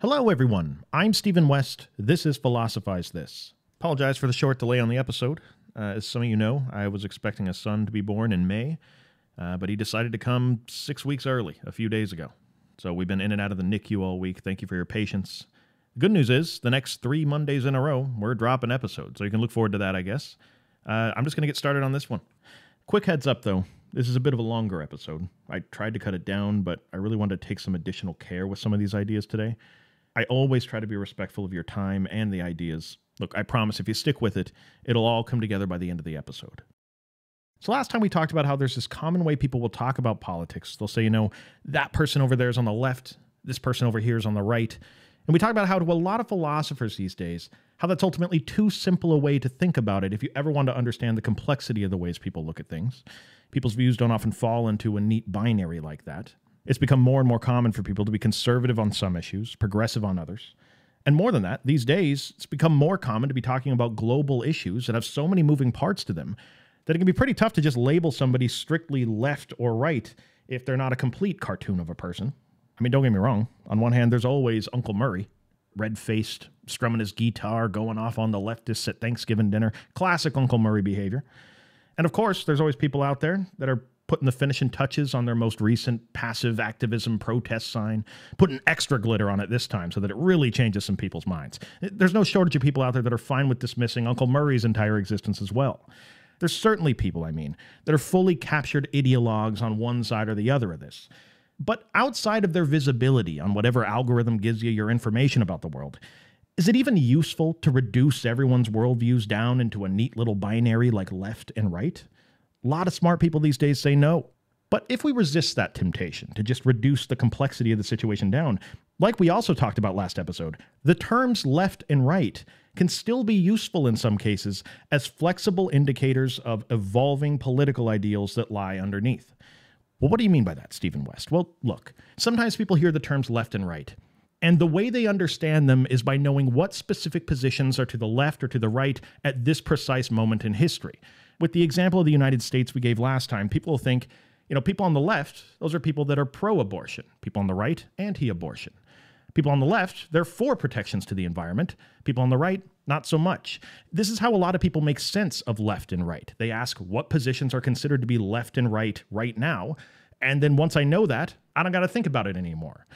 Hello, everyone. I'm Stephen West. This is Philosophize This. Apologize for the short delay on the episode. As some of you know, I was expecting a son to be born in May, but he decided to come 6 weeks early, a few days ago. So we've been in and out of the NICU all week. Thank you for your patience. The good news is, the next 3 Mondays in a row, we're dropping episodes, so you can look forward to that, I guess. I'm just going to get started on this one. Quick heads up, though. This is a bit of a longer episode. I tried to cut it down, but I really wanted to take some additional care with some of these ideas today. I always try to be respectful of your time and the ideas. Look, I promise if you stick with it, it'll all come together by the end of the episode. So last time we talked about how there's this common way people will talk about politics. They'll say, that person over there is on the left, this person over here is on the right. And we talked about how to a lot of philosophers these days, how that's ultimately too simple a way to think about it if you ever want to understand the complexity of the ways people look at things. People's views don't often fall into a neat binary like that. It's become more and more common for people to be conservative on some issues, progressive on others. And more than that, these days, it's become more common to be talking about global issues that have so many moving parts to them that it can be pretty tough to just label somebody strictly left or right if they're not a complete cartoon of a person. I mean, don't get me wrong. On one hand, there's always Uncle Murray, red-faced, strumming his guitar, going off on the leftists at Thanksgiving dinner. Classic Uncle Murray behavior. And of course, there's always people out there that are putting the finishing touches on their most recent passive activism protest sign, putting extra glitter on it this time so that it really changes some people's minds. There's no shortage of people out there that are fine with dismissing Uncle Murray's entire existence as well. There's certainly people, that are fully captured ideologues on one side or the other of this. But outside of their visibility on whatever algorithm gives you your information about the world, is it even useful to reduce everyone's worldviews down into a neat little binary like left and right? A lot of smart people these days say no. But if we resist that temptation to just reduce the complexity of the situation down, like we also talked about last episode, the terms left and right can still be useful in some cases as flexible indicators of evolving political ideals that lie underneath. Well, what do you mean by that, Stephen West? Well, look, sometimes people hear the terms left and right, and the way they understand them is by knowing what specific positions are to the left or to the right at this precise moment in history. With the example of the United States we gave last time, people will think, people on the left, those are people that are pro-abortion. People on the right, anti-abortion. People on the left, they're for protections to the environment. People on the right, not so much. This is how a lot of people make sense of left and right. They ask what positions are considered to be left and right now, and then once I know that, I don't got to think about it anymore.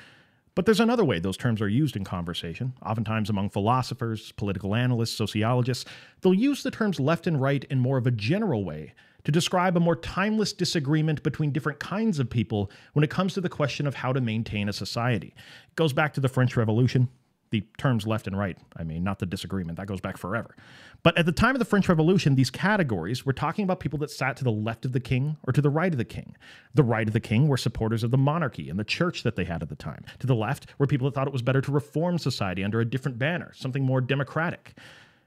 But there's another way those terms are used in conversation, oftentimes among philosophers, political analysts, sociologists. They'll use the terms left and right in more of a general way to describe a more timeless disagreement between different kinds of people when it comes to the question of how to maintain a society. It goes back to the French Revolution. The terms left and right, not the disagreement, that goes back forever. But at the time of the French Revolution, these categories were talking about people that sat to the left of the king or to the right of the king. The right of the king were supporters of the monarchy and the church that they had at the time. To the left were people that thought it was better to reform society under a different banner, something more democratic.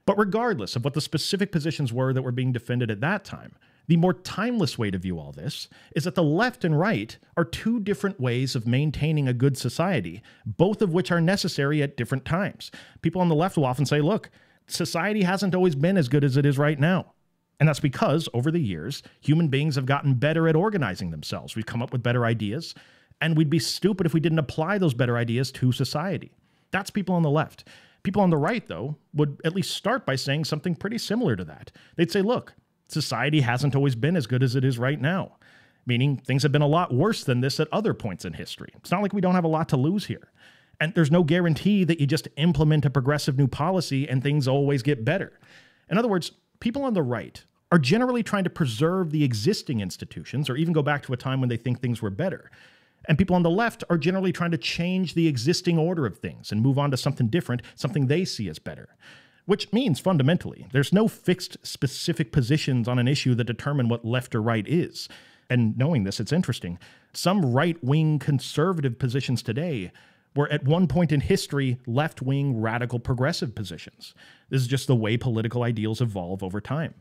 But regardless of what the specific positions were that were being defended at that time, the more timeless way to view all this is that the left and right are two different ways of maintaining a good society, both of which are necessary at different times. People on the left will often say, look, society hasn't always been as good as it is right now. And that's because, over the years, human beings have gotten better at organizing themselves. We've come up with better ideas, and we'd be stupid if we didn't apply those better ideas to society. That's people on the left. People on the right, though, would at least start by saying something pretty similar to that. They'd say, look, society hasn't always been as good as it is right now, meaning things have been a lot worse than this at other points in history. It's not like we don't have a lot to lose here. And there's no guarantee that you just implement a progressive new policy and things always get better. In other words, people on the right are generally trying to preserve the existing institutions or even go back to a time when they think things were better. And people on the left are generally trying to change the existing order of things and move on to something different, something they see as better. Which means, fundamentally, there's no fixed specific positions on an issue that determine what left or right is. And knowing this, it's interesting. Some right-wing conservative positions today were at one point in history left-wing radical progressive positions. This is just the way political ideals evolve over time.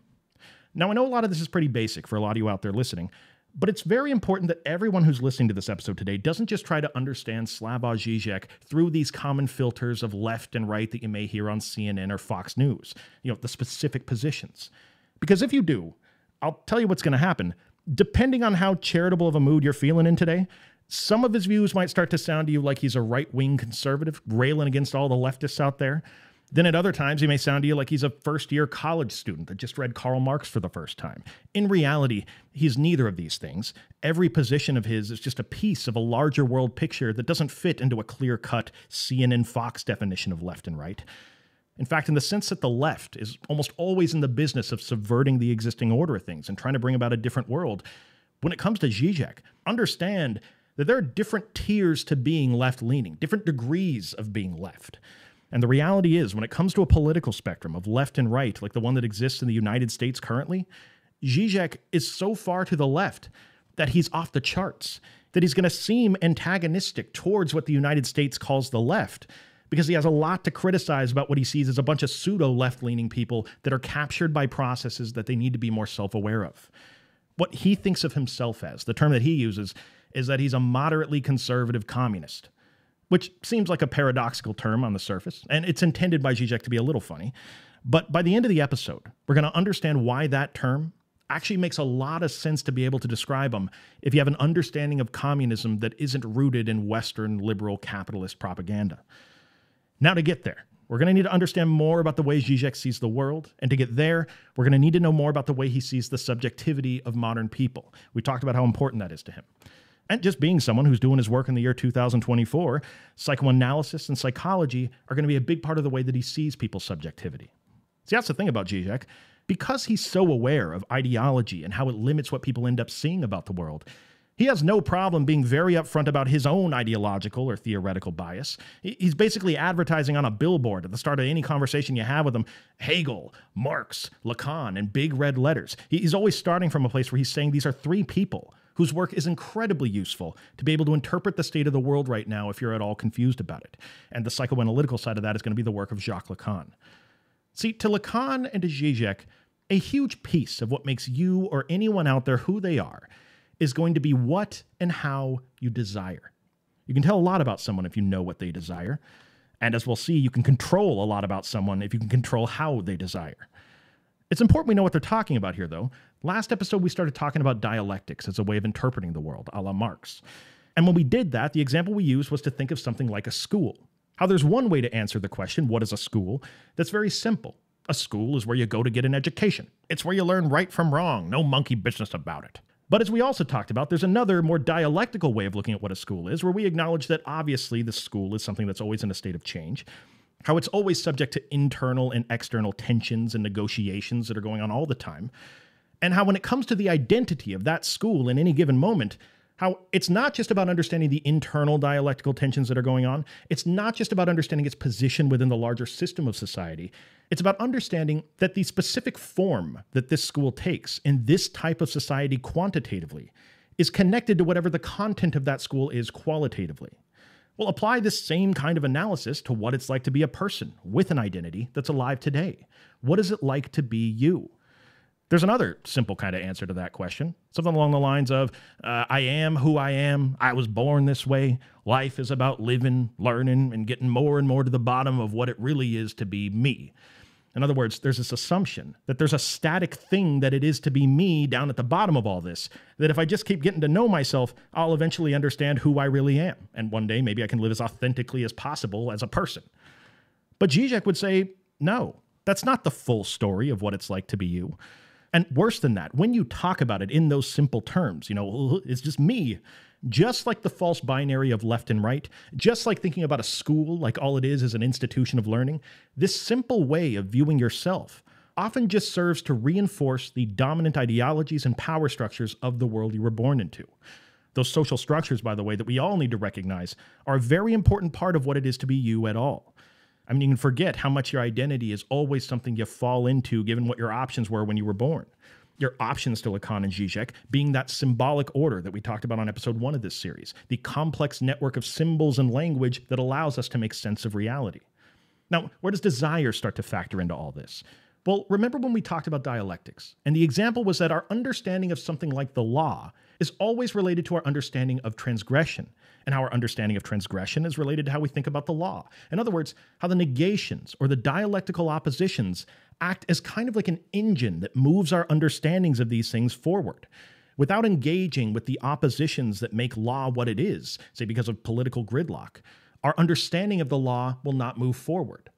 Now, I know a lot of this is pretty basic for a lot of you out there listening, but it's very important that everyone who's listening to this episode today doesn't just try to understand Slavoj Zizek through these common filters of left and right that you may hear on CNN or Fox News, the specific positions. Because if you do, I'll tell you what's going to happen. Depending on how charitable of a mood you're feeling in today, Some of his views might start to sound to you like he's a right-wing conservative, railing against all the leftists out there. Then at other times, he may sound to you like he's a first-year college student that just read Karl Marx for the first time. In reality, he's neither of these things. Every position of his is just a piece of a larger world picture that doesn't fit into a clear-cut CNN Fox definition of left and right. In fact, in the sense that the left is almost always in the business of subverting the existing order of things and trying to bring about a different world, when it comes to Zizek, understand that there are different tiers to being left-leaning, different degrees of being left. And the reality is, when it comes to a political spectrum of left and right, like the one that exists in the United States currently, Zizek is so far to the left that he's off the charts, that he's going to seem antagonistic towards what the United States calls the left, because he has a lot to criticize about what he sees as a bunch of pseudo-left-leaning people that are captured by processes that they need to be more self-aware of. What he thinks of himself as, the term that he uses, is that he's a moderately conservative communist, which seems like a paradoxical term on the surface, and it's intended by Zizek to be a little funny. But by the end of the episode, we're going to understand why that term actually makes a lot of sense to be able to describe him if you have an understanding of communism that isn't rooted in Western liberal capitalist propaganda. Now, to get there, we're going to need to understand more about the way Zizek sees the world, and to get there, we're going to need to know more about the way he sees the subjectivity of modern people. We talked about how important that is to him. And just being someone who's doing his work in the year 2024, psychoanalysis and psychology are going to be a big part of the way that he sees people's subjectivity. See, that's the thing about Zizek. Because he's so aware of ideology and how it limits what people end up seeing about the world, he has no problem being very upfront about his own ideological or theoretical bias. He's basically advertising on a billboard at the start of any conversation you have with him, Hegel, Marx, Lacan, in big red letters. He's always starting from a place where he's saying these are three people whose work is incredibly useful to be able to interpret the state of the world right now if you're at all confused about it. And the psychoanalytical side of that is going to be the work of Jacques Lacan. See, to Lacan and to Zizek, a huge piece of what makes you or anyone out there who they are is going to be what and how you desire. You can tell a lot about someone if you know what they desire. And as we'll see, you can control a lot about someone if you can control how they desire. It's important we know what they're talking about here, though. Last episode, we started talking about dialectics as a way of interpreting the world, a la Marx. And when we did that, the example we used was to think of something like a school. How there's one way to answer the question, what is a school, that's very simple. A school is where you go to get an education. It's where you learn right from wrong, no monkey business about it. But as we also talked about, there's another, more dialectical way of looking at what a school is, where we acknowledge that obviously the school is something that's always in a state of change, how it's always subject to internal and external tensions and negotiations that are going on all the time, and how when it comes to the identity of that school in any given moment, how it's not just about understanding the internal dialectical tensions that are going on. It's not just about understanding its position within the larger system of society. It's about understanding that the specific form that this school takes in this type of society quantitatively is connected to whatever the content of that school is qualitatively. We'll apply this same kind of analysis to what it's like to be a person with an identity that's alive today. What is it like to be you? There's another simple kind of answer to that question. Something along the lines of, I am who I am. I was born this way. Life is about living, learning, and getting more and more to the bottom of what it really is to be me. In other words, there's this assumption that there's a static thing that it is to be me down at the bottom of all this, that if I just keep getting to know myself, I'll eventually understand who I really am. And one day, maybe I can live as authentically as possible as a person. But Zizek would say, no, that's not the full story of what it's like to be you. And worse than that, when you talk about it in those simple terms, it's just me, just like the false binary of left and right, just like thinking about a school like all it is an institution of learning, this simple way of viewing yourself often just serves to reinforce the dominant ideologies and power structures of the world you were born into. Those social structures, by the way, that we all need to recognize are a very important part of what it is to be you at all. I mean, you can forget how much your identity is always something you fall into given what your options were when you were born. Your options to Lacan and Zizek being that symbolic order that we talked about on episode 1 of this series, the complex network of symbols and language that allows us to make sense of reality. Now, where does desire start to factor into all this? Well, remember when we talked about dialectics, and the example was that our understanding of something like the law is always related to our understanding of transgression, and how our understanding of transgression is related to how we think about the law. In other words, how the negations or the dialectical oppositions act as kind of like an engine that moves our understandings of these things forward. without engaging with the oppositions that make law what it is, say because of political gridlock, our understanding of the law will not move forward.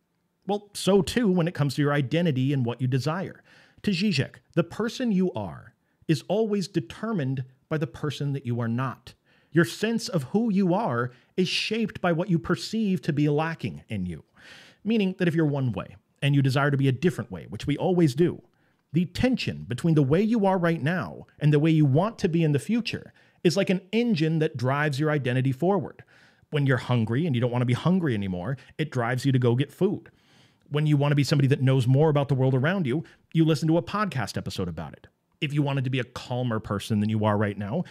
Well, so too when it comes to your identity and what you desire. To Zizek, the person you are is always determined by the person that you are not. Your sense of who you are is shaped by what you perceive to be lacking in you. Meaning that if you're one way and you desire to be a different way, which we always do, the tension between the way you are right now and the way you want to be in the future is like an engine that drives your identity forward. When you're hungry and you don't want to be hungry anymore, it drives you to go get food. When you want to be somebody that knows more about the world around you, you listen to a podcast episode about it. If you wanted to be a calmer person than you are right now,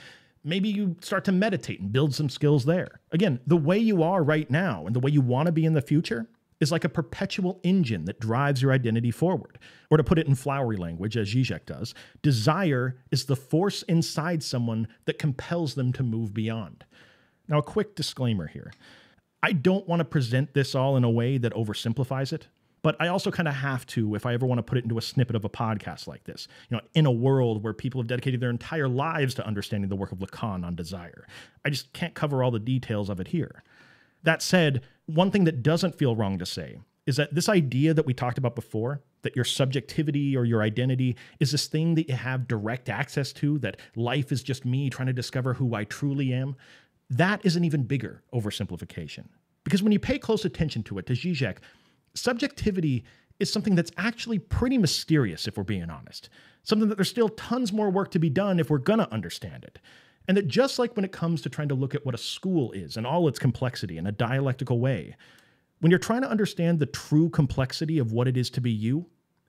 maybe you start to meditate and build some skills there. Again, the way you are right now and the way you want to be in the future is like a perpetual engine that drives your identity forward. Or to put it in flowery language, as Zizek does, desire is the force inside someone that compels them to move beyond. Now, a quick disclaimer here. I don't want to present this all in a way that oversimplifies it, but I also kind of have to if I ever want to put it into a snippet of a podcast like this. In a world where people have dedicated their entire lives to understanding the work of Lacan on desire. I just can't cover all the details of it here. That said, one thing that doesn't feel wrong to say is that this idea that we talked about before, that your subjectivity or your identity is this thing that you have direct access to, that life is just me trying to discover who I truly am, that is an even bigger oversimplification. Because when you pay close attention to it, to Zizek, subjectivity is something that's actually pretty mysterious, if we're being honest. Something that there's still tons more work to be done if we're going to understand it. And that just like when it comes to trying to look at what a school is and all its complexity in a dialectical way, when you're trying to understand the true complexity of what it is to be you,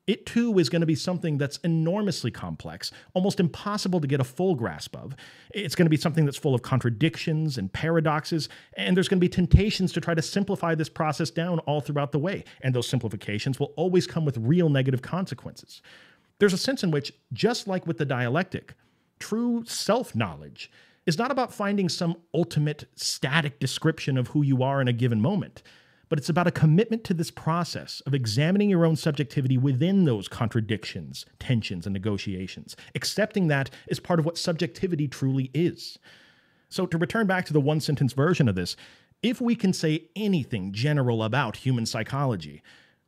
it too is going to be something that's enormously complex, almost impossible to get a full grasp of. It's going to be something that's full of contradictions and paradoxes, and there's going to be temptations to try to simplify this process down all throughout the way, and those simplifications will always come with real negative consequences. There's a sense in which, just like with the dialectic, true self-knowledge is not about finding some ultimate static description of who you are in a given moment, but it's about a commitment to this process of examining your own subjectivity within those contradictions, tensions, and negotiations, accepting that as part of what subjectivity truly is. So to return back to the one-sentence version of this, if we can say anything general about human psychology,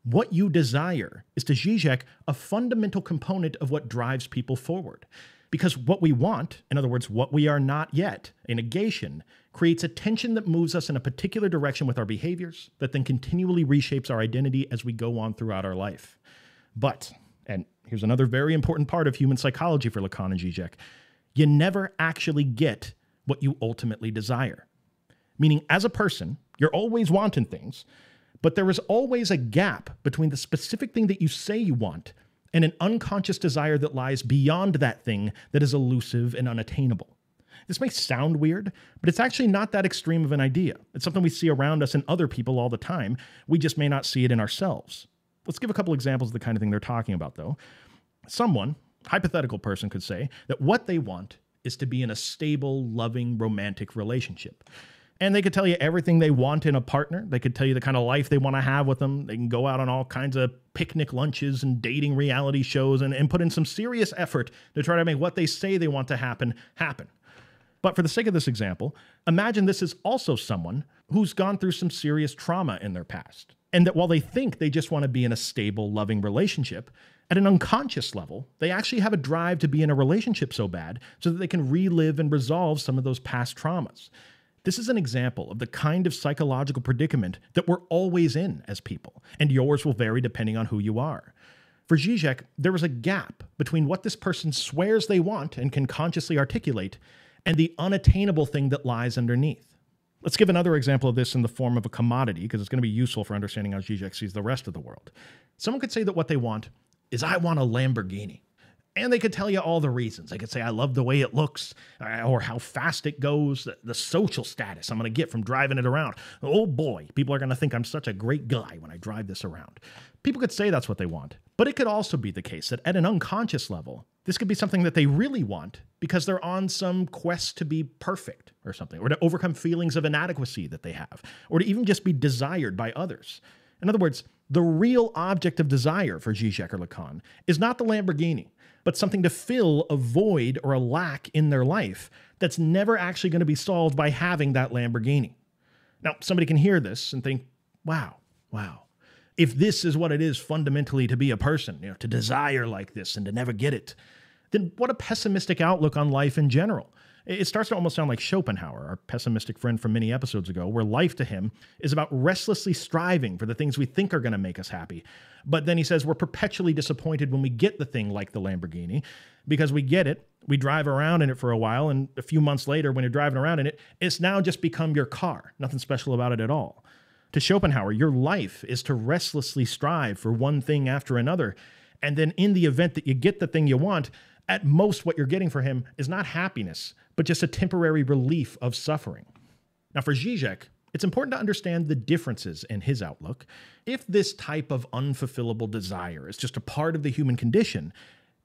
what you desire is, to Zizek, a fundamental component of what drives people forward. Because what we want, in other words, what we are not yet, a negation, creates a tension that moves us in a particular direction with our behaviors that then continually reshapes our identity as we go on throughout our life. But, and here's another very important part of human psychology for Lacan and Zizek, you never actually get what you ultimately desire. Meaning, as a person, you're always wanting things, but there is always a gap between the specific thing that you say you want and an unconscious desire that lies beyond that thing that is elusive and unattainable. This may sound weird, but it's actually not that extreme of an idea. It's something we see around us in other people all the time. We just may not see it in ourselves. Let's give a couple examples of the kind of thing they're talking about, though. Someone, hypothetical person, could say that what they want is to be in a stable, loving, romantic relationship. And they could tell you everything they want in a partner. They could tell you the kind of life they want to have with them. They can go out on all kinds of picnic lunches and dating reality shows and put in some serious effort to try to make what they say they want to happen, happen. But for the sake of this example, imagine this is also someone who's gone through some serious trauma in their past. And that while they think they just want to be in a stable, loving relationship, at an unconscious level, they actually have a drive to be in a relationship so bad so that they can relive and resolve some of those past traumas. This is an example of the kind of psychological predicament that we're always in as people, and yours will vary depending on who you are. For Zizek, there is a gap between what this person swears they want and can consciously articulate and the unattainable thing that lies underneath. Let's give another example of this in the form of a commodity, because it's going to be useful for understanding how Zizek sees the rest of the world. Someone could say that what they want is, I want a Lamborghini. And they could tell you all the reasons. They could say, I love the way it looks, or how fast it goes, the social status I'm going to get from driving it around. Oh boy, people are going to think I'm such a great guy when I drive this around. People could say that's what they want. But it could also be the case that at an unconscious level, this could be something that they really want because they're on some quest to be perfect or something, or to overcome feelings of inadequacy that they have, or to even just be desired by others. In other words, The real object of desire for Zizek or Lacan is not the Lamborghini, but something to fill a void or a lack in their life that's never actually going to be solved by having that Lamborghini. Now, somebody can hear this and think, wow. If this is what it is fundamentally to be a person, to desire like this and to never get it, then what a pessimistic outlook on life in general. It starts to almost sound like Schopenhauer, our pessimistic friend from many episodes ago, where life to him is about restlessly striving for the things we think are going to make us happy. But then he says we're perpetually disappointed when we get the thing like the Lamborghini, because we get it, we drive around in it for a while, and a few months later when you're driving around in it, it's now just become your car. Nothing special about it at all. To Schopenhauer, your life is to restlessly strive for one thing after another, and then in the event that you get the thing you want, at most what you're getting for him is not happiness, but just a temporary relief of suffering. Now for Zizek, it's important to understand the differences in his outlook. If this type of unfulfillable desire is just a part of the human condition,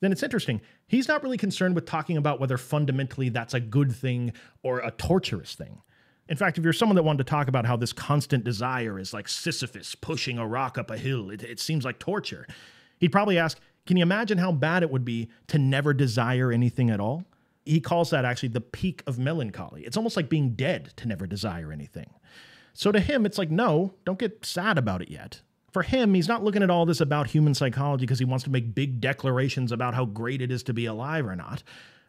then it's interesting. He's not really concerned with talking about whether fundamentally that's a good thing or a torturous thing. In fact, if you're someone that wanted to talk about how this constant desire is like Sisyphus pushing a rock up a hill, it seems like torture, he'd probably ask, can you imagine how bad it would be to never desire anything at all? He calls that actually the peak of melancholy. It's almost like being dead to never desire anything. So to him, it's like, no, don't get sad about it yet. For him, he's not looking at all this about human psychology because he wants to make big declarations about how great it is to be alive or not.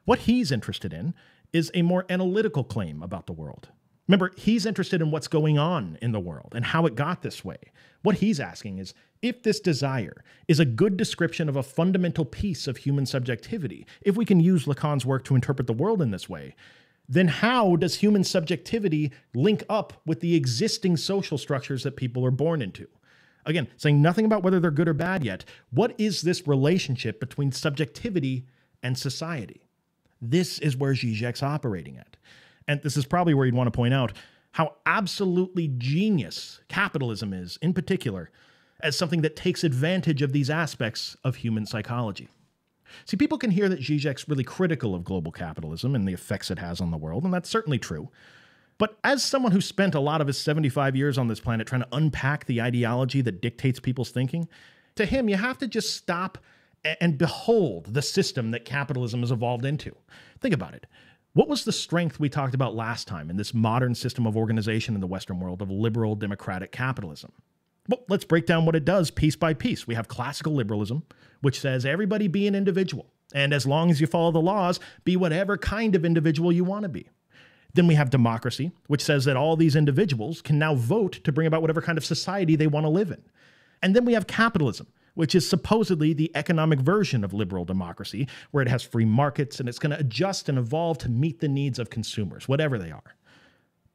What he's interested in is a more analytical claim about the world. Remember, he's interested in what's going on in the world and how it got this way. What he's asking is, if this desire is a good description of a fundamental piece of human subjectivity, if we can use Lacan's work to interpret the world in this way, then how does human subjectivity link up with the existing social structures that people are born into? Again, saying nothing about whether they're good or bad yet. What is this relationship between subjectivity and society? This is where Zizek's operating at. And this is probably where you'd want to point out how absolutely genius capitalism is, in particular, as something that takes advantage of these aspects of human psychology. See, people can hear that Zizek's really critical of global capitalism and the effects it has on the world, and that's certainly true. But as someone who spent a lot of his 75 years on this planet trying to unpack the ideology that dictates people's thinking, to him, you have to just stop and behold the system that capitalism has evolved into. Think about it. What was the strength we talked about last time in this modern system of organization in the Western world of liberal democratic capitalism? Well, let's break down what it does piece by piece. We have classical liberalism, which says everybody be an individual, and as long as you follow the laws, be whatever kind of individual you want to be. Then we have democracy, which says that all these individuals can now vote to bring about whatever kind of society they want to live in. And then we have capitalism, which is supposedly the economic version of liberal democracy, where it has free markets and it's going to adjust and evolve to meet the needs of consumers, whatever they are.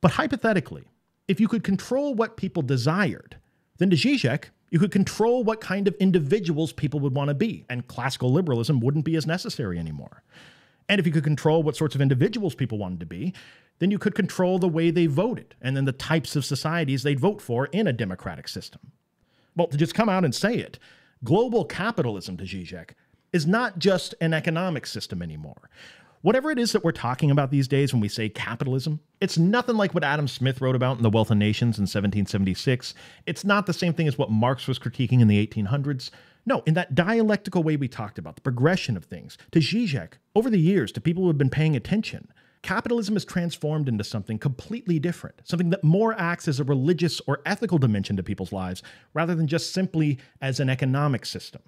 But hypothetically, if you could control what people desired, then to Zizek, you could control what kind of individuals people would want to be, and classical liberalism wouldn't be as necessary anymore. And if you could control what sorts of individuals people wanted to be, then you could control the way they voted, and then the types of societies they'd vote for in a democratic system. Well, to just come out and say it, global capitalism, to Zizek, is not just an economic system anymore. Whatever it is that we're talking about these days when we say capitalism, it's nothing like what Adam Smith wrote about in The Wealth of Nations in 1776. It's not the same thing as what Marx was critiquing in the 1800s. No, in that dialectical way we talked about, the progression of things, to Zizek, over the years, to people who have been paying attention, capitalism is transformed into something completely different, something that more acts as a religious or ethical dimension to people's lives rather than just simply as an economic system.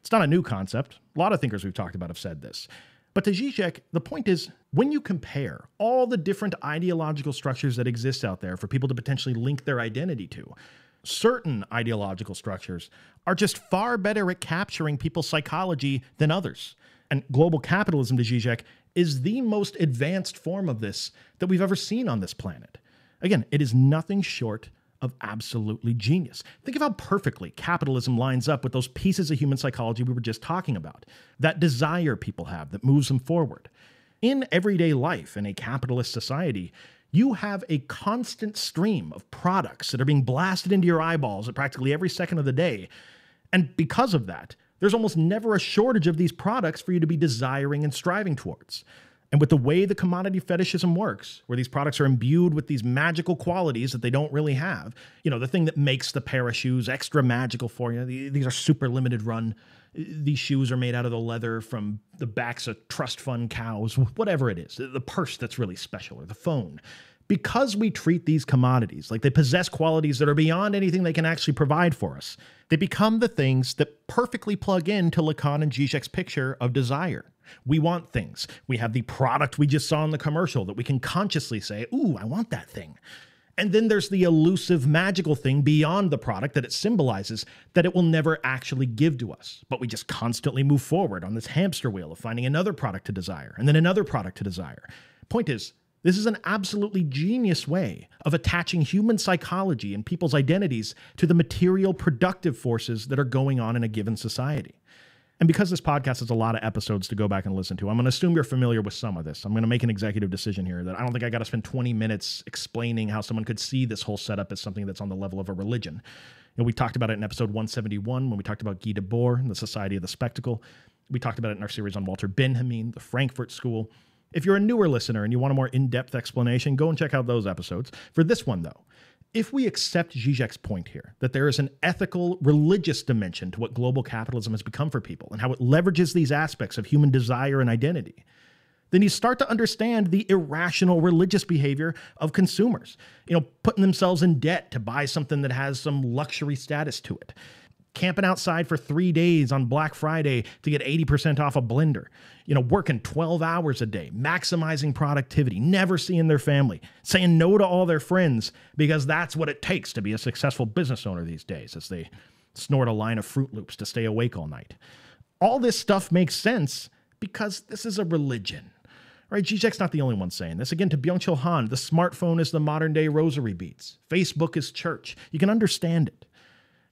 It's not a new concept. A lot of thinkers we've talked about have said this. But to Zizek, the point is, when you compare all the different ideological structures that exist out there for people to potentially link their identity to, certain ideological structures are just far better at capturing people's psychology than others. And global capitalism, to Zizek, is the most advanced form of this that we've ever seen on this planet. Again, it is nothing short of absolutely genius. Think of how perfectly capitalism lines up with those pieces of human psychology we were just talking about, that desire people have that moves them forward. In everyday life, in a capitalist society, you have a constant stream of products that are being blasted into your eyeballs at practically every second of the day. And because of that, there's almost never a shortage of these products for you to be desiring and striving towards. And with the way the commodity fetishism works, where these products are imbued with these magical qualities that they don't really have, the thing that makes the pair of shoes extra magical for you, these are super limited run. These shoes are made out of the leather from the backs of trust fund cows, whatever it is, the purse that's really special, or the phone. Because we treat these commodities like they possess qualities that are beyond anything they can actually provide for us, they become the things that perfectly plug into Lacan and Zizek's picture of desire. We want things. We have the product we just saw in the commercial that we can consciously say, ooh, I want that thing. And then there's the elusive, magical thing beyond the product that it symbolizes that it will never actually give to us. But we just constantly move forward on this hamster wheel of finding another product to desire and then another product to desire. Point is, this is an absolutely genius way of attaching human psychology and people's identities to the material productive forces that are going on in a given society. And because this podcast has a lot of episodes to go back and listen to, I'm going to assume you're familiar with some of this. I'm going to make an executive decision here that I don't think I got to spend 20 minutes explaining how someone could see this whole setup as something that's on the level of a religion. We talked about it in episode 171 when we talked about Guy Debord and the Society of the Spectacle. We talked about it in our series on Walter Benjamin, the Frankfurt School. If you're a newer listener and you want a more in-depth explanation, go and check out those episodes. For this one, though, if we accept Zizek's point here, that there is an ethical, religious dimension to what global capitalism has become for people and how it leverages these aspects of human desire and identity, then you start to understand the irrational religious behavior of consumers, putting themselves in debt to buy something that has some luxury status to it, camping outside for 3 days on Black Friday to get 80% off a blender, working 12 hours a day, maximizing productivity, never seeing their family, saying no to all their friends because that's what it takes to be a successful business owner these days as they snort a line of Fruit Loops to stay awake all night. All this stuff makes sense because this is a religion. Right? Zizek's not the only one saying this. Again, to Byung-Chul Han, the smartphone is the modern-day rosary beads. Facebook is church. You can understand it.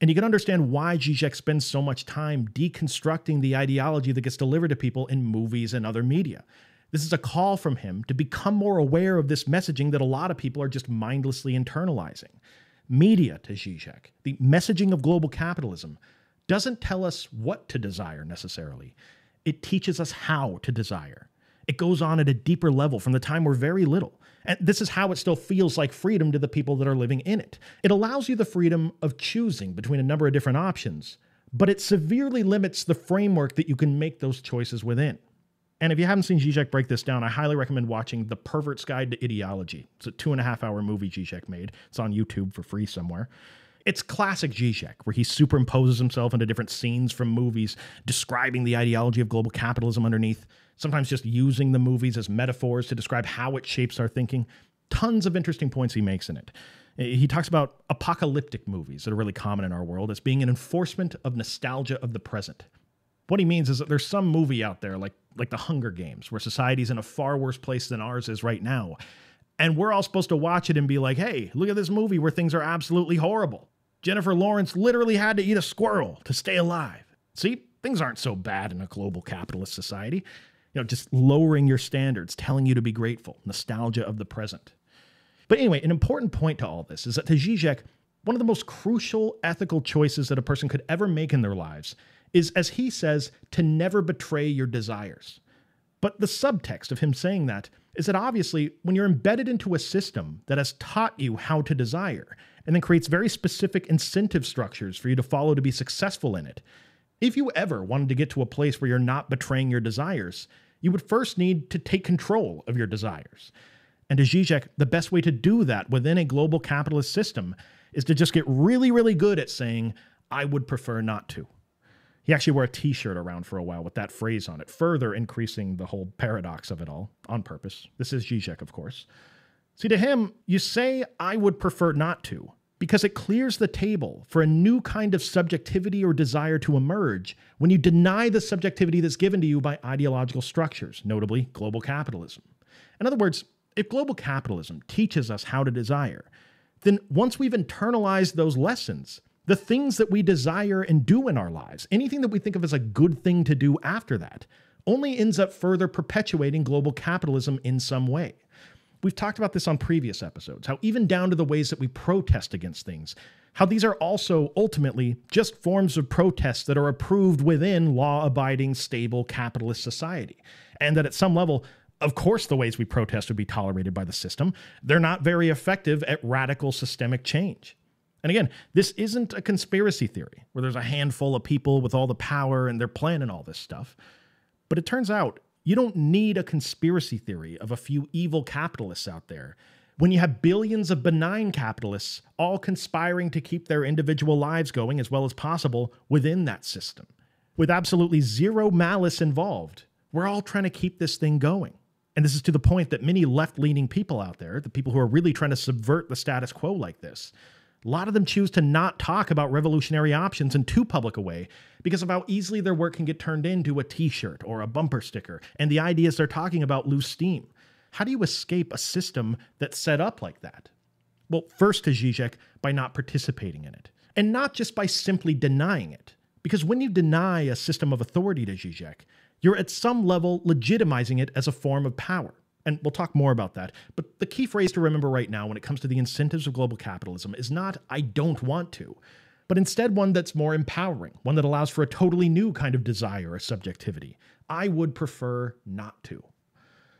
And you can understand why Zizek spends so much time deconstructing the ideology that gets delivered to people in movies and other media. This is a call from him to become more aware of this messaging that a lot of people are just mindlessly internalizing. Media, to Zizek, the messaging of global capitalism, doesn't tell us what to desire necessarily. It teaches us how to desire. It goes on at a deeper level from the time we're very little. And this is how it still feels like freedom to the people that are living in it. It allows you the freedom of choosing between a number of different options, but it severely limits the framework that you can make those choices within. And if you haven't seen Zizek break this down, I highly recommend watching The Pervert's Guide to Ideology. It's a 2.5-hour movie Zizek made. It's on YouTube for free somewhere. It's classic Zizek, where he superimposes himself into different scenes from movies, describing the ideology of global capitalism underneath, sometimes just using the movies as metaphors to describe how it shapes our thinking. Tons of interesting points he makes in it. He talks about apocalyptic movies that are really common in our world as being an enforcement of nostalgia of the present. What he means is that there's some movie out there, like The Hunger Games, where society's in a far worse place than ours is right now. And we're all supposed to watch it and be like, hey, look at this movie where things are absolutely horrible. Jennifer Lawrence literally had to eat a squirrel to stay alive. See, things aren't so bad in a global capitalist society. Just lowering your standards, telling you to be grateful, nostalgia of the present. But anyway, an important point to all this is that to Zizek, one of the most crucial ethical choices that a person could ever make in their lives is, as he says, to never betray your desires. But the subtext of him saying that is that obviously when you're embedded into a system that has taught you how to desire and then creates very specific incentive structures for you to follow to be successful in it, if you ever wanted to get to a place where you're not betraying your desires, you would first need to take control of your desires. And to Zizek, the best way to do that within a global capitalist system is to just get really, really good at saying, I would prefer not to. He actually wore a t-shirt around for a while with that phrase on it, further increasing the whole paradox of it all, on purpose. This is Zizek, of course. See, to him, you say, I would prefer not to, because it clears the table for a new kind of subjectivity or desire to emerge when you deny the subjectivity that's given to you by ideological structures, notably global capitalism. In other words, if global capitalism teaches us how to desire, then once we've internalized those lessons, the things that we desire and do in our lives, anything that we think of as a good thing to do after that, only ends up further perpetuating global capitalism in some way. We've talked about this on previous episodes, how even down to the ways that we protest against things, how these are also ultimately just forms of protest that are approved within law-abiding, stable capitalist society, and that at some level, Of course, the ways we protest would be tolerated by the system. They're not very effective at radical systemic change. And again, this isn't a conspiracy theory where there's a handful of people with all the power and they're planning all this stuff. But it turns out you don't need a conspiracy theory of a few evil capitalists out there when you have billions of benign capitalists all conspiring to keep their individual lives going as well as possible within that system. With absolutely zero malice involved, we're all trying to keep this thing going. And this is to the point that many left-leaning people out there, the people who are really trying to subvert the status quo like this, a lot of them choose to not talk about revolutionary options in too public a way because of how easily their work can get turned into a t-shirt or a bumper sticker, and the ideas they're talking about lose steam. How do you escape a system that's set up like that? Well, first to Zizek, by not participating in it. And not just by simply denying it. Because when you deny a system of authority to Zizek, you're at some level legitimizing it as a form of power. And we'll talk more about that. But the key phrase to remember right now when it comes to the incentives of global capitalism is not, I don't want to, but instead one that's more empowering, one that allows for a totally new kind of desire or subjectivity. I would prefer not to.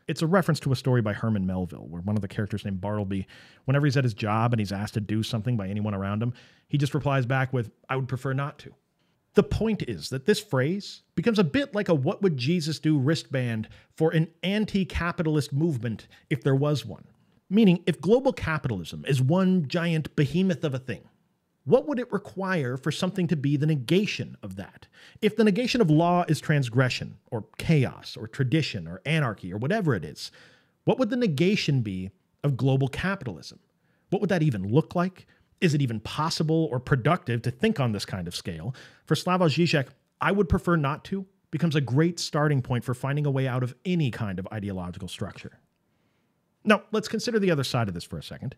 It's a reference to a story by Herman Melville, where one of the characters named Bartleby, whenever he's at his job and he's asked to do something by anyone around him, he just replies back with, I would prefer not to. The point is that this phrase becomes a bit like a what would Jesus do wristband for an anti-capitalist movement if there was one. Meaning, if global capitalism is one giant behemoth of a thing, what would it require for something to be the negation of that? If the negation of law is transgression, or chaos, or tradition, or anarchy, or whatever it is, what would the negation be of global capitalism? What would that even look like? Is it even possible or productive to think on this kind of scale? For Slavoj Zizek, I would prefer not to, becomes a great starting point for finding a way out of any kind of ideological structure. Now, let's consider the other side of this for a second.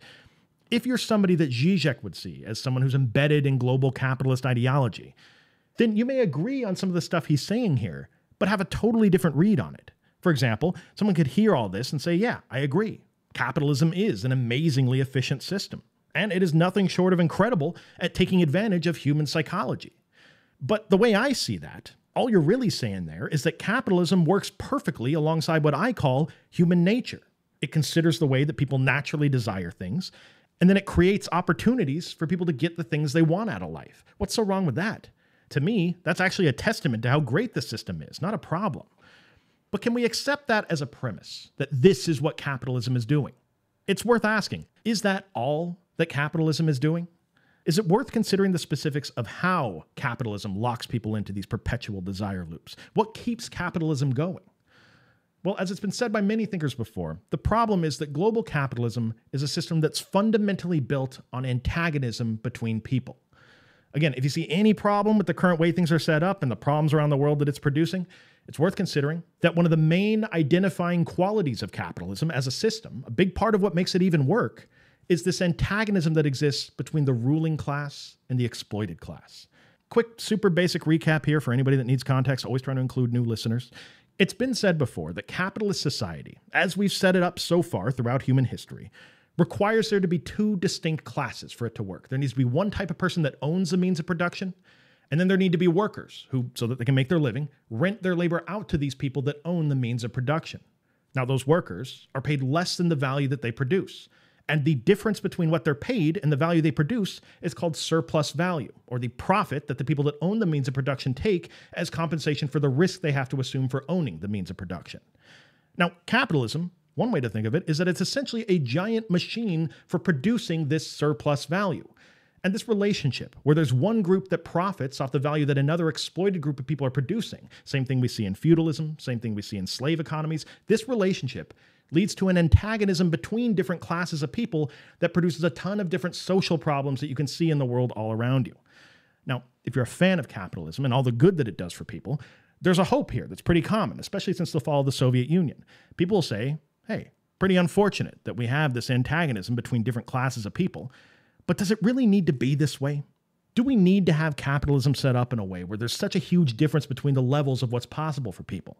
If you're somebody that Zizek would see as someone who's embedded in global capitalist ideology, then you may agree on some of the stuff he's saying here, but have a totally different read on it. For example, someone could hear all this and say, yeah, I agree. Capitalism is an amazingly efficient system, and it is nothing short of incredible at taking advantage of human psychology. But the way I see that, all you're really saying there is that capitalism works perfectly alongside what I call human nature. It considers the way that people naturally desire things, and then it creates opportunities for people to get the things they want out of life. What's so wrong with that? To me, that's actually a testament to how great the system is, not a problem. But can we accept that as a premise, that this is what capitalism is doing? It's worth asking, is that all that capitalism is doing? Is it worth considering the specifics of how capitalism locks people into these perpetual desire loops? What keeps capitalism going? Well, as it's been said by many thinkers before, the problem is that global capitalism is a system that's fundamentally built on antagonism between people. Again, if you see any problem with the current way things are set up and the problems around the world that it's producing, it's worth considering that one of the main identifying qualities of capitalism as a system, a big part of what makes it even work, is this antagonism that exists between the ruling class and the exploited class. Quick, super basic recap here for anybody that needs context, always trying to include new listeners. It's been said before that capitalist society, as we've set it up so far throughout human history, requires there to be two distinct classes for it to work. There needs to be one type of person that owns the means of production, and then there need to be workers who, so that they can make their living, rent their labor out to these people that own the means of production. Now, those workers are paid less than the value that they produce. And the difference between what they're paid and the value they produce is called surplus value, or the profit that the people that own the means of production take as compensation for the risk they have to assume for owning the means of production. Now, capitalism, one way to think of it, is that it's essentially a giant machine for producing this surplus value. And this relationship, where there's one group that profits off the value that another exploited group of people are producing, same thing we see in feudalism, same thing we see in slave economies, this relationship leads to an antagonism between different classes of people that produces a ton of different social problems that you can see in the world all around you. Now, if you're a fan of capitalism and all the good that it does for people, there's a hope here that's pretty common, especially since the fall of the Soviet Union. People will say, hey, pretty unfortunate that we have this antagonism between different classes of people, but does it really need to be this way? Do we need to have capitalism set up in a way where there's such a huge difference between the levels of what's possible for people?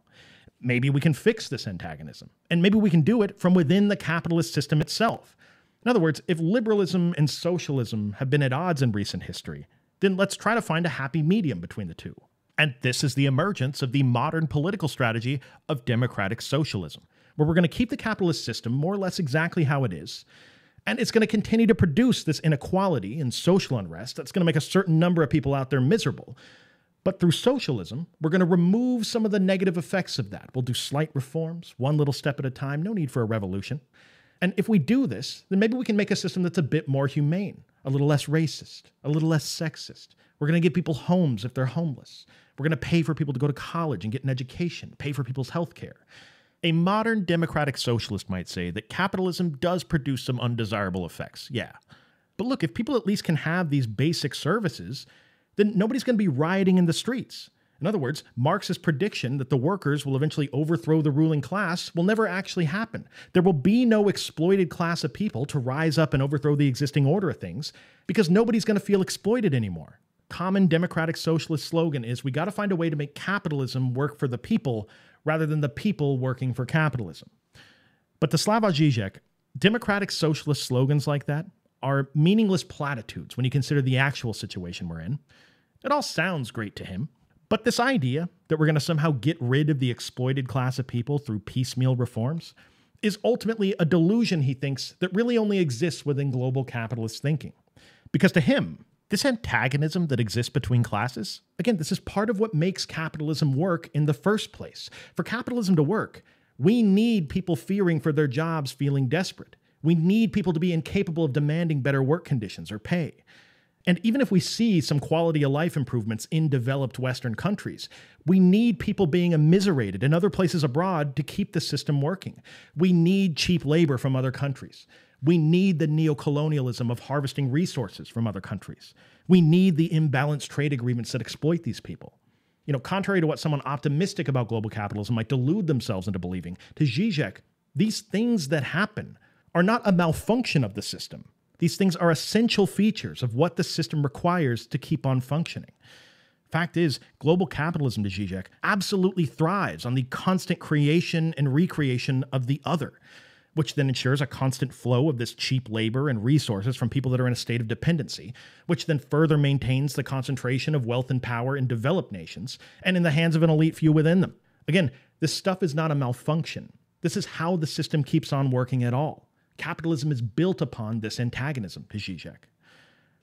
Maybe we can fix this antagonism, and maybe we can do it from within the capitalist system itself. In other words, if liberalism and socialism have been at odds in recent history, then let's try to find a happy medium between the two. And this is the emergence of the modern political strategy of democratic socialism, where we're going to keep the capitalist system more or less exactly how it is, and it's going to continue to produce this inequality and social unrest that's going to make a certain number of people out there miserable. But through socialism, we're going to remove some of the negative effects of that. We'll do slight reforms, one little step at a time, no need for a revolution. And if we do this, then maybe we can make a system that's a bit more humane, a little less racist, a little less sexist. We're going to give people homes if they're homeless. We're going to pay for people to go to college and get an education, pay for people's health care. A modern democratic socialist might say that capitalism does produce some undesirable effects, yeah. But look, if people at least can have these basic services, then nobody's going to be rioting in the streets. In other words, Marx's prediction that the workers will eventually overthrow the ruling class will never actually happen. There will be no exploited class of people to rise up and overthrow the existing order of things because nobody's going to feel exploited anymore. Common democratic socialist slogan is we got to find a way to make capitalism work for the people rather than the people working for capitalism. But to Slavoj Zizek, democratic socialist slogans like that are meaningless platitudes when you consider the actual situation we're in. It all sounds great to him. But this idea that we're going to somehow get rid of the exploited class of people through piecemeal reforms is ultimately a delusion, he thinks, that really only exists within global capitalist thinking. Because to him, this antagonism that exists between classes, again, this is part of what makes capitalism work in the first place. For capitalism to work, we need people fearing for their jobs, feeling desperate. We need people to be incapable of demanding better work conditions or pay. And even if we see some quality of life improvements in developed Western countries, we need people being immiserated in other places abroad to keep the system working. We need cheap labor from other countries. We need the neocolonialism of harvesting resources from other countries. We need the imbalanced trade agreements that exploit these people. You know, contrary to what someone optimistic about global capitalism might delude themselves into believing, to Zizek, these things that happen are not a malfunction of the system. These things are essential features of what the system requires to keep on functioning. Fact is, global capitalism, to Zizek, absolutely thrives on the constant creation and recreation of the other, which then ensures a constant flow of this cheap labor and resources from people that are in a state of dependency, which then further maintains the concentration of wealth and power in developed nations and in the hands of an elite few within them. Again, this stuff is not a malfunction. This is how the system keeps on working at all. Capitalism is built upon this antagonism, to Zizek.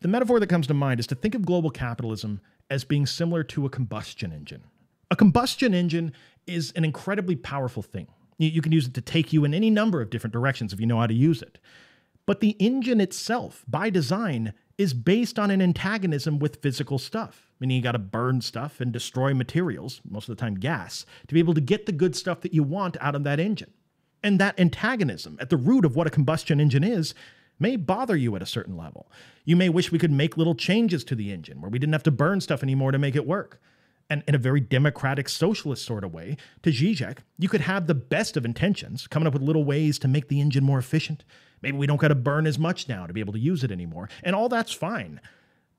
The metaphor that comes to mind is to think of global capitalism as being similar to a combustion engine. A combustion engine is an incredibly powerful thing. You can use it to take you in any number of different directions if you know how to use it. But the engine itself, by design, is based on an antagonism with physical stuff. Meaning you got to burn stuff and destroy materials, most of the time gas, to be able to get the good stuff that you want out of that engine. And that antagonism, at the root of what a combustion engine is, may bother you at a certain level. You may wish we could make little changes to the engine where we didn't have to burn stuff anymore to make it work. And in a very democratic socialist sort of way, to Zizek, you could have the best of intentions, coming up with little ways to make the engine more efficient. Maybe we don't got to burn as much now to be able to use it anymore. And all that's fine.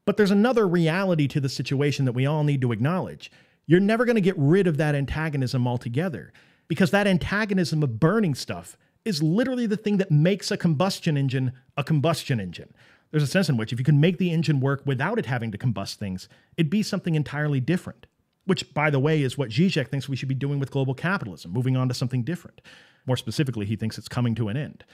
But there's another reality to the situation that we all need to acknowledge. You're never going to get rid of that antagonism altogether, because that antagonism of burning stuff is literally the thing that makes a combustion engine a combustion engine. There's a sense in which if you can make the engine work without it having to combust things, it'd be something entirely different. Which, by the way, is what Zizek thinks we should be doing with global capitalism, moving on to something different. More specifically, he thinks it's coming to an end.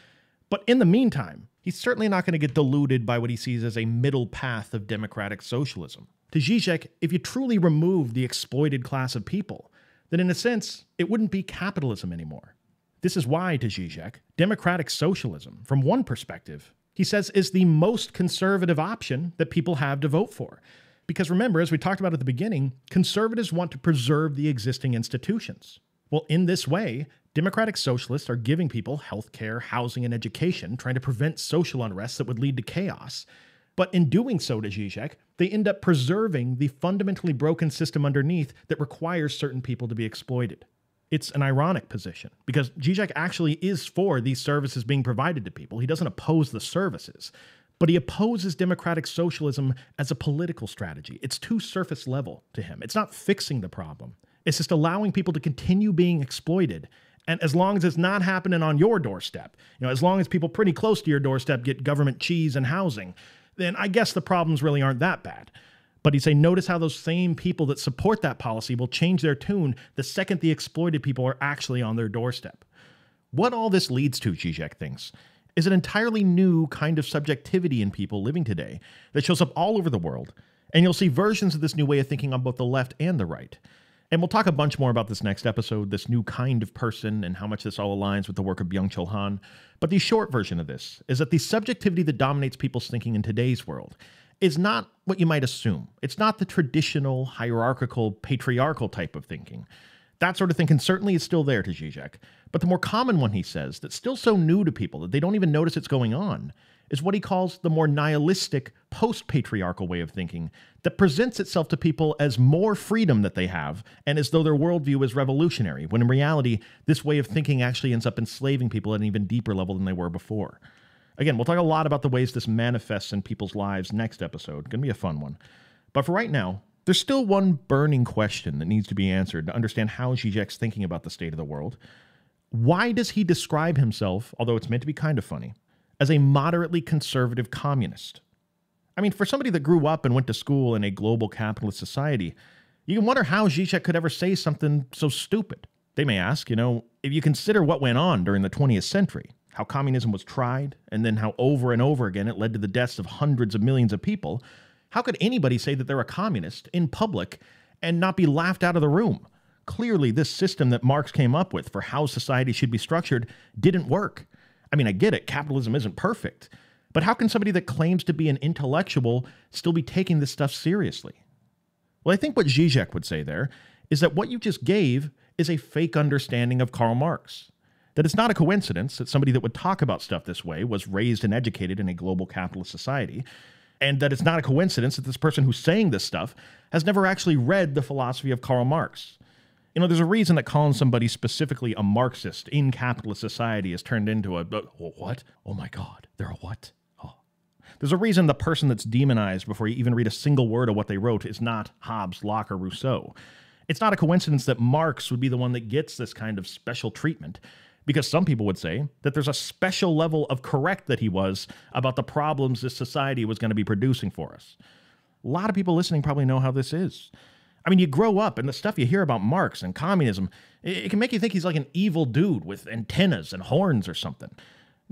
But in the meantime, he's certainly not going to get deluded by what he sees as a middle path of democratic socialism. To Zizek, if you truly remove the exploited class of people, then in a sense, it wouldn't be capitalism anymore. This is why, to Zizek, democratic socialism, from one perspective, he says is the most conservative option that people have to vote for. Because remember, as we talked about at the beginning, conservatives want to preserve the existing institutions. Well, in this way, democratic socialists are giving people healthcare, housing, and education, trying to prevent social unrest that would lead to chaos. But in doing so, to Zizek, they end up preserving the fundamentally broken system underneath that requires certain people to be exploited. It's an ironic position, because Zizek actually is for these services being provided to people. He doesn't oppose the services, but he opposes democratic socialism as a political strategy. It's too surface level to him. It's not fixing the problem. It's just allowing people to continue being exploited. And as long as it's not happening on your doorstep, as long as people pretty close to your doorstep get government cheese and housing, then I guess the problems really aren't that bad. But he'd say, notice how those same people that support that policy will change their tune the second the exploited people are actually on their doorstep. What all this leads to, Zizek thinks, is an entirely new kind of subjectivity in people living today that shows up all over the world, and you'll see versions of this new way of thinking on both the left and the right. And we'll talk a bunch more about this next episode, this new kind of person, and how much this all aligns with the work of Byung-Chul Han. But the short version of this is that the subjectivity that dominates people's thinking in today's world is not what you might assume. It's not the traditional, hierarchical, patriarchal type of thinking. That sort of thinking certainly is still there to Zizek, but the more common one, he says, that's still so new to people that they don't even notice it's going on, is what he calls the more nihilistic, post-patriarchal way of thinking that presents itself to people as more freedom that they have and as though their worldview is revolutionary, when in reality, this way of thinking actually ends up enslaving people at an even deeper level than they were before. Again, we'll talk a lot about the ways this manifests in people's lives next episode. Going to be a fun one. But for right now, there's still one burning question that needs to be answered to understand how Zizek's thinking about the state of the world. Why does he describe himself, although it's meant to be kind of funny, as a moderately conservative communist? I mean, for somebody that grew up and went to school in a global capitalist society, you can wonder how Zizek could ever say something so stupid. They may ask, if you consider what went on during the 20th century, how communism was tried, and then how over and over again it led to the deaths of hundreds of millions of people, how could anybody say that they're a communist in public and not be laughed out of the room? Clearly, this system that Marx came up with for how society should be structured didn't work. I mean, I get it, capitalism isn't perfect, but how can somebody that claims to be an intellectual still be taking this stuff seriously? Well, I think what Zizek would say there is that what you just gave is a fake understanding of Karl Marx. That it's not a coincidence that somebody that would talk about stuff this way was raised and educated in a global capitalist society, and that it's not a coincidence that this person who's saying this stuff has never actually read the philosophy of Karl Marx. There's a reason that calling somebody specifically a Marxist in capitalist society has turned into a, what? Oh my God, they're a what? Oh. There's a reason the person that's demonized before you even read a single word of what they wrote is not Hobbes, Locke, or Rousseau. It's not a coincidence that Marx would be the one that gets this kind of special treatment, because some people would say that there's a special level of correct that he was about the problems this society was going to be producing for us. A lot of people listening probably know how this is. I mean, you grow up and the stuff you hear about Marx and communism, it can make you think he's like an evil dude with antennas and horns or something.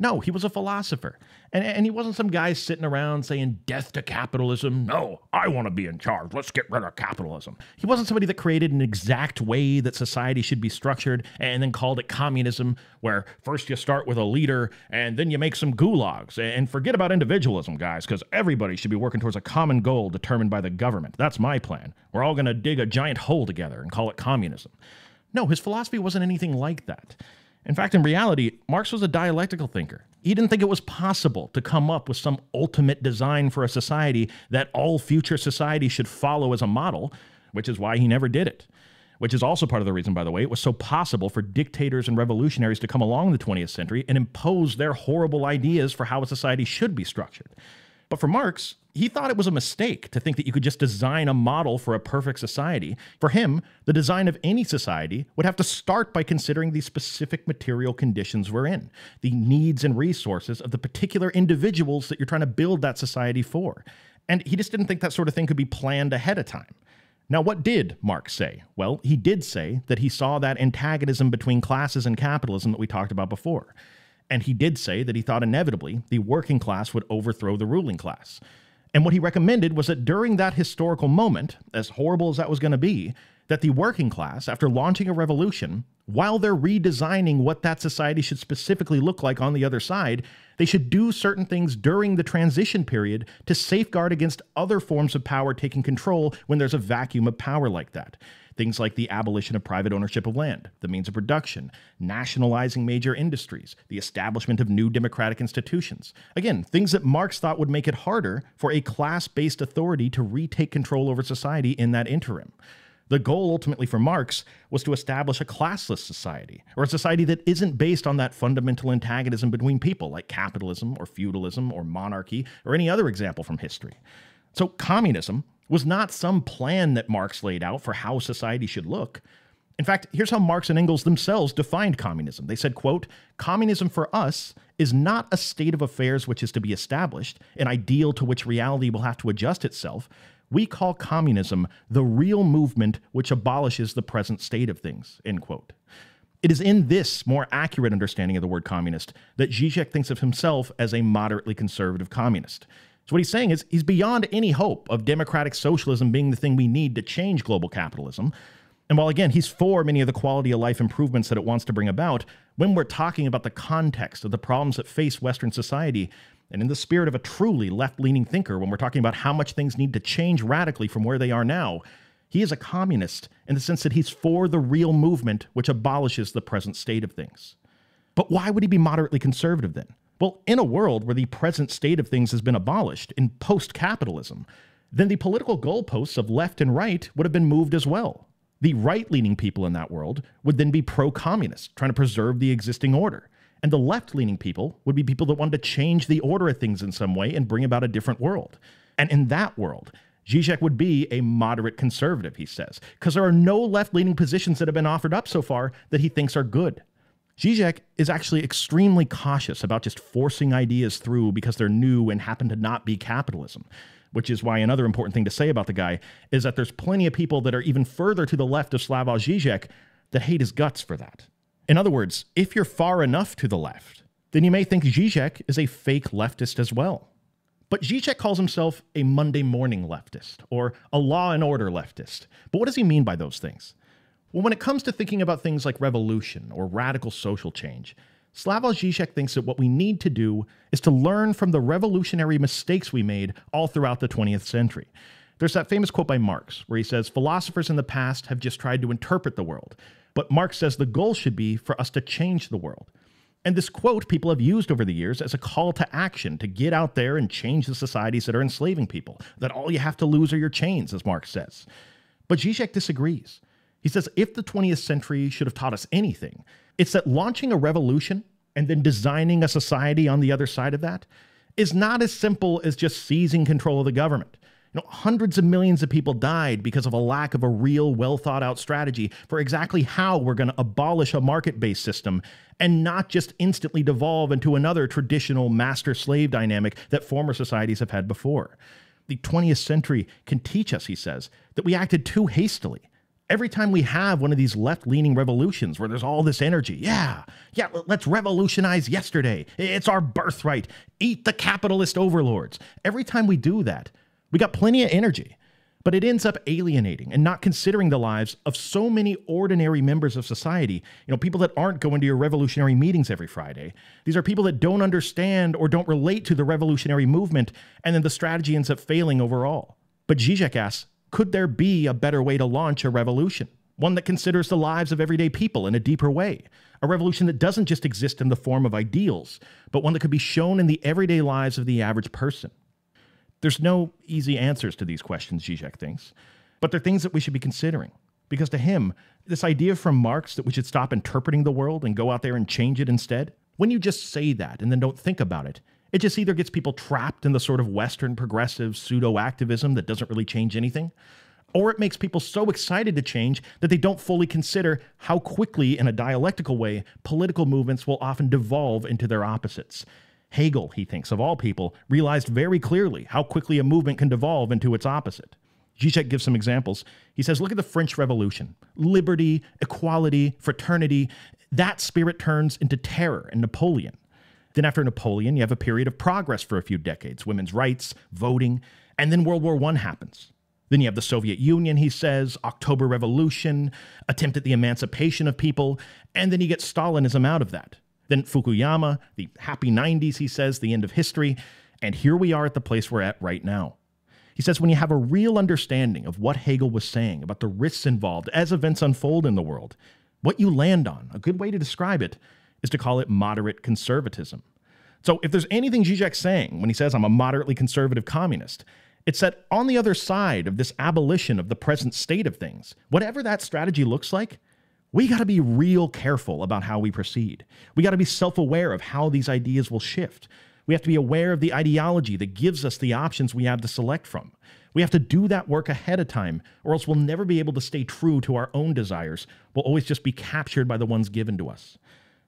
No, he was a philosopher. And he wasn't some guy sitting around saying, death to capitalism. No, I want to be in charge. Let's get rid of capitalism. He wasn't somebody that created an exact way that society should be structured and then called it communism, where first you start with a leader and then you make some gulags. And forget about individualism, guys, because everybody should be working towards a common goal determined by the government. That's my plan. We're all going to dig a giant hole together and call it communism. No, his philosophy wasn't anything like that. In fact, in reality, Marx was a dialectical thinker. He didn't think it was possible to come up with some ultimate design for a society that all future societies should follow as a model, which is why he never did it. Which is also part of the reason, by the way, it was so possible for dictators and revolutionaries to come along in the 20th century and impose their horrible ideas for how a society should be structured. But for Marx, he thought it was a mistake to think that you could just design a model for a perfect society. For him, the design of any society would have to start by considering the specific material conditions we're in, the needs and resources of the particular individuals that you're trying to build that society for. And he just didn't think that sort of thing could be planned ahead of time. Now, what did Marx say? Well, he did say that he saw that antagonism between classes and capitalism that we talked about before. And he did say that he thought inevitably the working class would overthrow the ruling class. And what he recommended was that during that historical moment, as horrible as that was going to be, that the working class, after launching a revolution, while they're redesigning what that society should specifically look like on the other side, they should do certain things during the transition period to safeguard against other forms of power taking control when there's a vacuum of power like that. Things like the abolition of private ownership of land, the means of production, nationalizing major industries, the establishment of new democratic institutions. Again, things that Marx thought would make it harder for a class-based authority to retake control over society in that interim. The goal ultimately for Marx was to establish a classless society, or a society that isn't based on that fundamental antagonism between people like capitalism or feudalism or monarchy or any other example from history. So communism was not some plan that Marx laid out for how society should look. In fact, here's how Marx and Engels themselves defined communism. They said, quote, "Communism for us is not a state of affairs which is to be established, an ideal to which reality will have to adjust itself. We call communism the real movement which abolishes the present state of things," end quote. It is in this more accurate understanding of the word communist that Zizek thinks of himself as a moderately conservative communist. So what he's saying is he's beyond any hope of democratic socialism being the thing we need to change global capitalism. And while, again, he's for many of the quality of life improvements that it wants to bring about, when we're talking about the context of the problems that face Western society, and in the spirit of a truly left-leaning thinker, when we're talking about how much things need to change radically from where they are now, he is a communist in the sense that he's for the real movement which abolishes the present state of things. But why would he be moderately conservative then? Well, in a world where the present state of things has been abolished, in post-capitalism, then the political goalposts of left and right would have been moved as well. The right-leaning people in that world would then be pro-communist, trying to preserve the existing order. And the left-leaning people would be people that wanted to change the order of things in some way and bring about a different world. And in that world, Zizek would be a moderate conservative, he says, because there are no left-leaning positions that have been offered up so far that he thinks are good. Zizek is actually extremely cautious about just forcing ideas through because they're new and happen to not be capitalism. Which is why another important thing to say about the guy is that there's plenty of people that are even further to the left of Slavoj Zizek that hate his guts for that. In other words, if you're far enough to the left, then you may think Zizek is a fake leftist as well. But Zizek calls himself a Monday morning leftist, or a law and order leftist. But what does he mean by those things? Well, when it comes to thinking about things like revolution or radical social change, Slavoj Zizek thinks that what we need to do is to learn from the revolutionary mistakes we made all throughout the 20th century. There's that famous quote by Marx where he says, philosophers in the past have just tried to interpret the world, but Marx says the goal should be for us to change the world. And this quote people have used over the years as a call to action to get out there and change the societies that are enslaving people, that all you have to lose are your chains, as Marx says. But Zizek disagrees. He says if the 20th century should have taught us anything, it's that launching a revolution and then designing a society on the other side of that is not as simple as just seizing control of the government. Hundreds of millions of people died because of a lack of a real, well-thought-out strategy for exactly how we're going to abolish a market-based system and not just instantly devolve into another traditional master-slave dynamic that former societies have had before. The 20th century can teach us, he says, that we acted too hastily. Every time we have one of these left-leaning revolutions where there's all this energy, let's revolutionize yesterday. It's our birthright. Eat the capitalist overlords. Every time we do that, we got plenty of energy, but it ends up alienating and not considering the lives of so many ordinary members of society. People that aren't going to your revolutionary meetings every Friday. These are people that don't understand or don't relate to the revolutionary movement, and then the strategy ends up failing overall. But Zizek asks, could there be a better way to launch a revolution? One that considers the lives of everyday people in a deeper way. A revolution that doesn't just exist in the form of ideals, but one that could be shown in the everyday lives of the average person. There's no easy answers to these questions, Zizek thinks, but they're things that we should be considering. Because to him, this idea from Marx that we should stop interpreting the world and go out there and change it instead, when you just say that and then don't think about it, it just either gets people trapped in the sort of Western progressive pseudo-activism that doesn't really change anything, or it makes people so excited to change that they don't fully consider how quickly, in a dialectical way, political movements will often devolve into their opposites. Hegel, he thinks, of all people, realized very clearly how quickly a movement can devolve into its opposite. Zizek gives some examples. He says, look at the French Revolution. Liberty, equality, fraternity, that spirit turns into terror in Napoleon. Then after Napoleon, you have a period of progress for a few decades, women's rights, voting, and then World War I happens. Then you have the Soviet Union, he says, October Revolution, attempt at the emancipation of people, and then you get Stalinism out of that. Then Fukuyama, the happy 90s, he says, the end of history, and here we are at the place we're at right now. He says when you have a real understanding of what Hegel was saying about the risks involved as events unfold in the world, what you land on, a good way to describe it, is to call it moderate conservatism. So if there's anything Zizek's saying when he says I'm a moderately conservative communist, it's that on the other side of this abolition of the present state of things, whatever that strategy looks like, we got to be real careful about how we proceed. We got to be self-aware of how these ideas will shift. We have to be aware of the ideology that gives us the options we have to select from. We have to do that work ahead of time, or else we'll never be able to stay true to our own desires. We'll always just be captured by the ones given to us.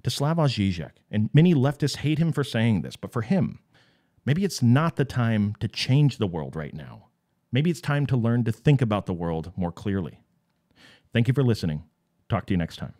To Slavoj Zizek, and many leftists hate him for saying this, but for him, maybe it's not the time to change the world right now. Maybe it's time to learn to think about the world more clearly. Thank you for listening. Talk to you next time.